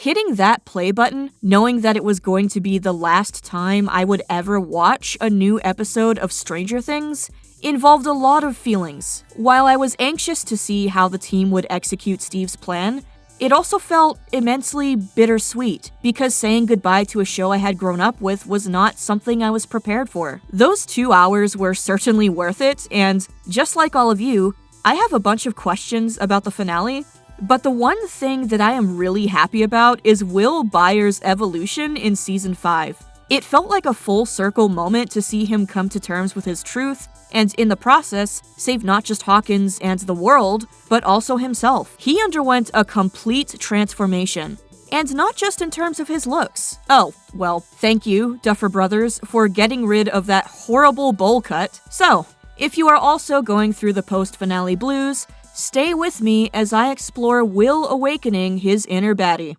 Hitting that play button, knowing that it was going to be the last time I would ever watch a new episode of Stranger Things, involved a lot of feelings. While I was anxious to see how the team would execute Steve's plan, it also felt immensely bittersweet, because saying goodbye to a show I had grown up with was not something I was prepared for. Those 2 hours were certainly worth it, and just like all of you, I have a bunch of questions about the finale, but the one thing that I am really happy about is Will Byers' evolution in Season 5. It felt like a full circle moment to see him come to terms with his truth, and in the process, save not just Hawkins and the world, but also himself. He underwent a complete transformation, and not just in terms of his looks. Oh, well, thank you, Duffer Brothers, for getting rid of that horrible bowl cut. So, if you are also going through the post-finale blues, stay with me as I explore Will awakening his inner baddie.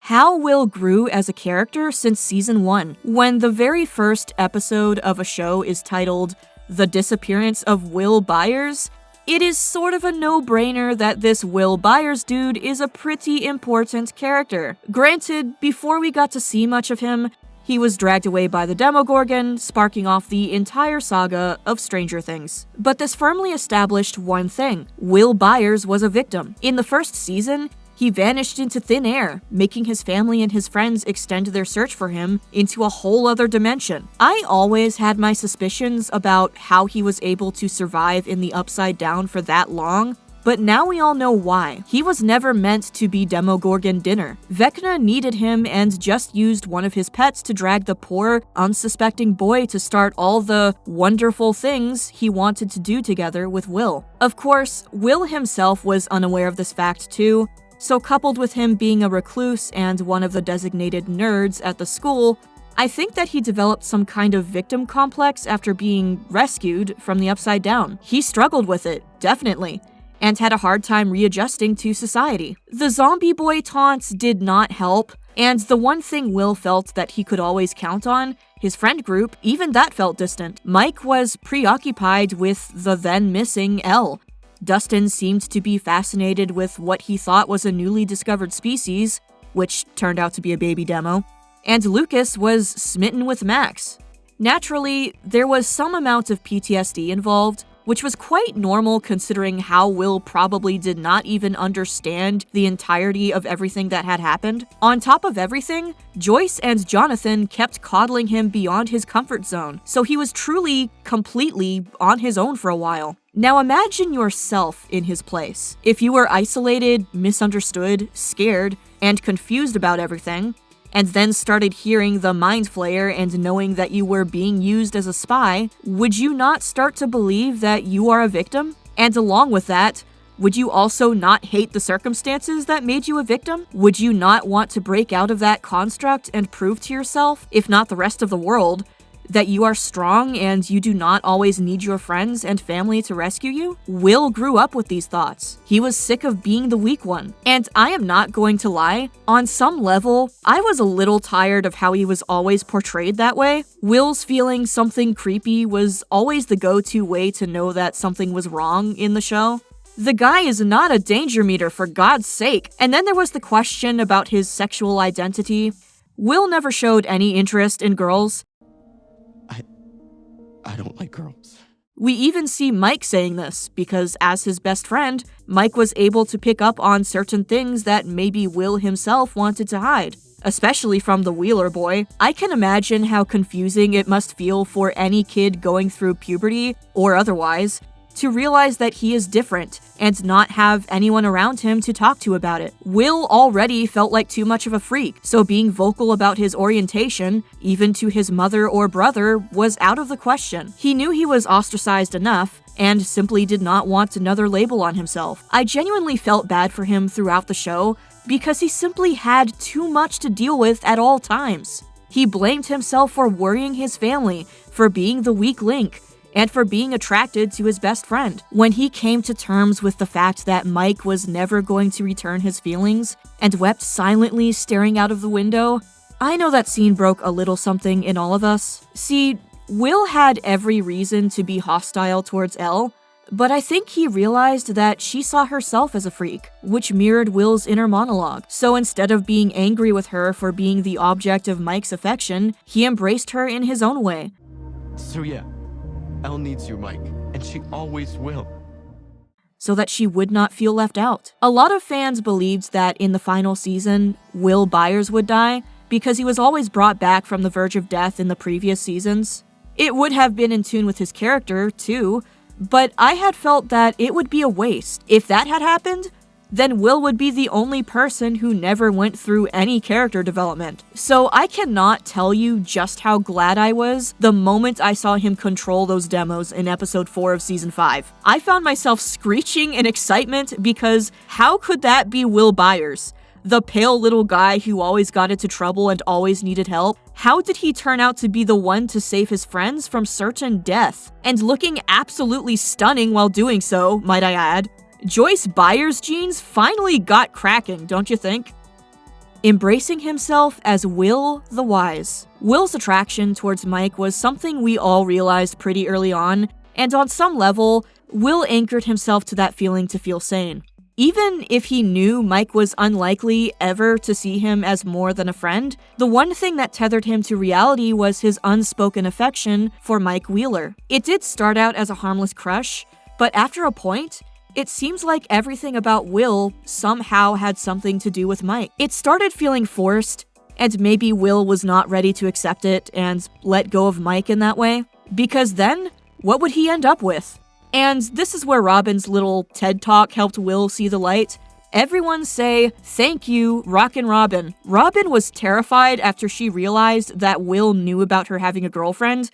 How Will grew as a character since Season 1. When the very first episode of a show is titled The Disappearance of Will Byers, it is sort of a no-brainer that this Will Byers dude is a pretty important character. Granted, before we got to see much of him, he was dragged away by the Demogorgon, sparking off the entire saga of Stranger Things. But this firmly established one thing: Will Byers was a victim. In the first season, he vanished into thin air, making his family and his friends extend their search for him into a whole other dimension. I always had my suspicions about how he was able to survive in the Upside Down for that long, but now we all know why. He was never meant to be Demogorgon dinner. Vecna needed him and just used one of his pets to drag the poor, unsuspecting boy to start all the wonderful things he wanted to do together with Will. Of course, Will himself was unaware of this fact too, so coupled with him being a recluse and one of the designated nerds at the school, I think that he developed some kind of victim complex after being rescued from the Upside Down. He struggled with it, definitely, and had a hard time readjusting to society. The zombie boy taunts did not help, and the one thing Will felt that he could always count on, his friend group, even that felt distant. Mike was preoccupied with the then missing Elle. Dustin seemed to be fascinated with what he thought was a newly discovered species, which turned out to be a baby demo, and Lucas was smitten with Max. Naturally, there was some amount of PTSD involved, which was quite normal considering how Will probably did not even understand the entirety of everything that had happened. On top of everything, Joyce and Jonathan kept coddling him beyond his comfort zone, so he was truly, completely on his own for a while. Now imagine yourself in his place. If you were isolated, misunderstood, scared, and confused about everything, and then started hearing the Mind Flayer and knowing that you were being used as a spy, would you not start to believe that you are a victim? And along with that, would you also not hate the circumstances that made you a victim? Would you not want to break out of that construct and prove to yourself, if not the rest of the world, that you are strong and you do not always need your friends and family to rescue you? Will grew up with these thoughts. He was sick of being the weak one. And I am not going to lie, on some level, I was a little tired of how he was always portrayed that way. Will's feeling something creepy was always the go-to way to know that something was wrong in the show. The guy is not a danger meter, for God's sake. And then there was the question about his sexual identity. Will never showed any interest in girls. I don't like girls. We even see Mike saying this, because as his best friend, Mike was able to pick up on certain things that maybe Will himself wanted to hide, especially from the Wheeler boy. I can imagine how confusing it must feel for any kid going through puberty, or otherwise, to realize that he is different and not have anyone around him to talk to about it. Will already felt like too much of a freak, so being vocal about his orientation, even to his mother or brother, was out of the question. He knew he was ostracized enough, and simply did not want another label on himself. I genuinely felt bad for him throughout the show, because he simply had too much to deal with at all times. He blamed himself for worrying his family, for being the weak link, and for being attracted to his best friend. When he came to terms with the fact that Mike was never going to return his feelings, and wept silently staring out of the window, I know that scene broke a little something in all of us. See, Will had every reason to be hostile towards Elle, but I think he realized that she saw herself as a freak, which mirrored Will's inner monologue. So instead of being angry with her for being the object of Mike's affection, he embraced her in his own way. So yeah, Elle needs you, Mike, and she always will. So that she would not feel left out. A lot of fans believed that in the final season, Will Byers would die, because he was always brought back from the verge of death in the previous seasons. It would have been in tune with his character, too, but I had felt that it would be a waste. If that had happened, then Will would be the only person who never went through any character development. So I cannot tell you just how glad I was the moment I saw him control those demos in episode 4 of season 5. I found myself screeching in excitement because how could that be Will Byers? The pale little guy who always got into trouble and always needed help? How did he turn out to be the one to save his friends from certain death? And looking absolutely stunning while doing so, might I add. Joyce Byers' genes finally got cracking, don't you think? Embracing himself as Will the Wise. Will's attraction towards Mike was something we all realized pretty early on, and on some level, Will anchored himself to that feeling to feel sane. Even if he knew Mike was unlikely ever to see him as more than a friend, the one thing that tethered him to reality was his unspoken affection for Mike Wheeler. It did start out as a harmless crush, but after a point, it seems like everything about Will somehow had something to do with Mike. It started feeling forced, and maybe Will was not ready to accept it and let go of Mike in that way. Because then, what would he end up with? And this is where Robin's little TED Talk helped Will see the light. Everyone say, "Thank you, Rockin' Robin." Robin was terrified after she realized that Will knew about her having a girlfriend.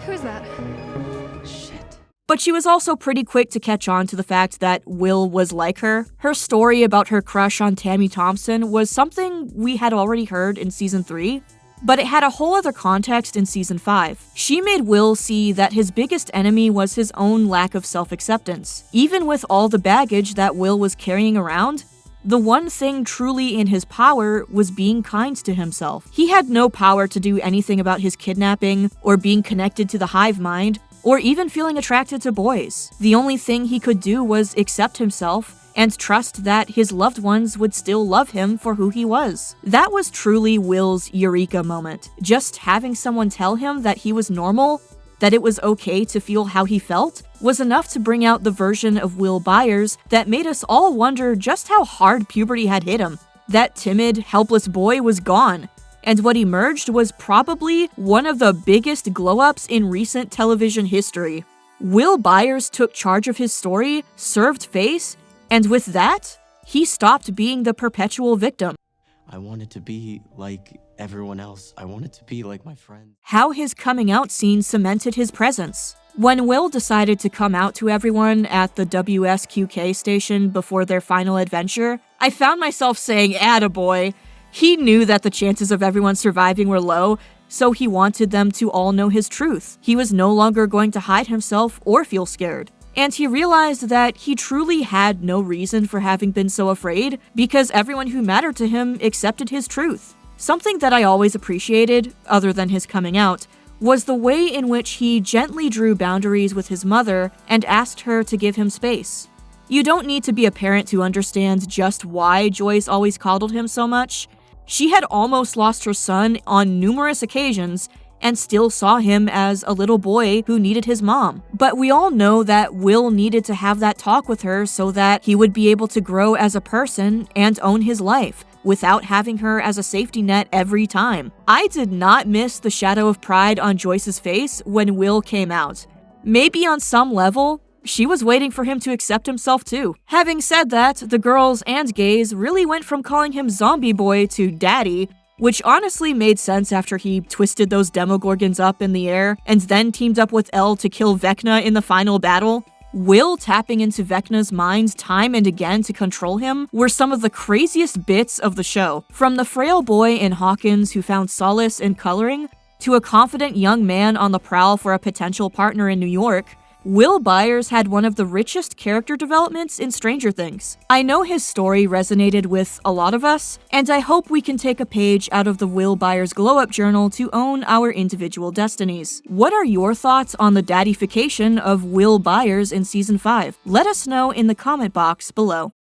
Who's that? Shit. But she was also pretty quick to catch on to the fact that Will was like her. Her story about her crush on Tammy Thompson was something we had already heard in season 3. But it had a whole other context in season 5. She made Will see that his biggest enemy was his own lack of self-acceptance. Even with all the baggage that Will was carrying around, the one thing truly in his power was being kind to himself. He had no power to do anything about his kidnapping, or being connected to the hive mind, or even feeling attracted to boys. The only thing he could do was accept himself and trust that his loved ones would still love him for who he was. That was truly Will's eureka moment. Just having someone tell him that he was normal, that it was okay to feel how he felt, was enough to bring out the version of Will Byers that made us all wonder just how hard puberty had hit him. That timid, helpless boy was gone, and what emerged was probably one of the biggest glow-ups in recent television history. Will Byers took charge of his story, served face, and with that, he stopped being the perpetual victim. I wanted to be like everyone else. I wanted to be like my friends. How his coming out scene cemented his presence. When Will decided to come out to everyone at the WSQK station before their final adventure, I found myself saying, "Attaboy." He knew that the chances of everyone surviving were low, so he wanted them to all know his truth. He was no longer going to hide himself or feel scared. And he realized that he truly had no reason for having been so afraid, because everyone who mattered to him accepted his truth. Something that I always appreciated, other than his coming out, was the way in which he gently drew boundaries with his mother and asked her to give him space. You don't need to be a parent to understand just why Joyce always coddled him so much. She had almost lost her son on numerous occasions, and still saw him as a little boy who needed his mom. But we all know that Will needed to have that talk with her so that he would be able to grow as a person and own his life, without having her as a safety net every time. I did not miss the shadow of pride on Joyce's face when Will came out. Maybe on some level, she was waiting for him to accept himself too. Having said that, the girls and gays really went from calling him Zombie Boy to Daddy, which honestly made sense after he twisted those Demogorgons up in the air and then teamed up with Elle to kill Vecna in the final battle. Will tapping into Vecna's mind time and again to control him were some of the craziest bits of the show. From the frail boy in Hawkins who found solace in coloring, to a confident young man on the prowl for a potential partner in New York, Will Byers had one of the richest character developments in Stranger Things. I know his story resonated with a lot of us, and I hope we can take a page out of the Will Byers glow-up journal to own our individual destinies. What are your thoughts on the daddy-fication of Will Byers in Season 5? Let us know in the comment box below.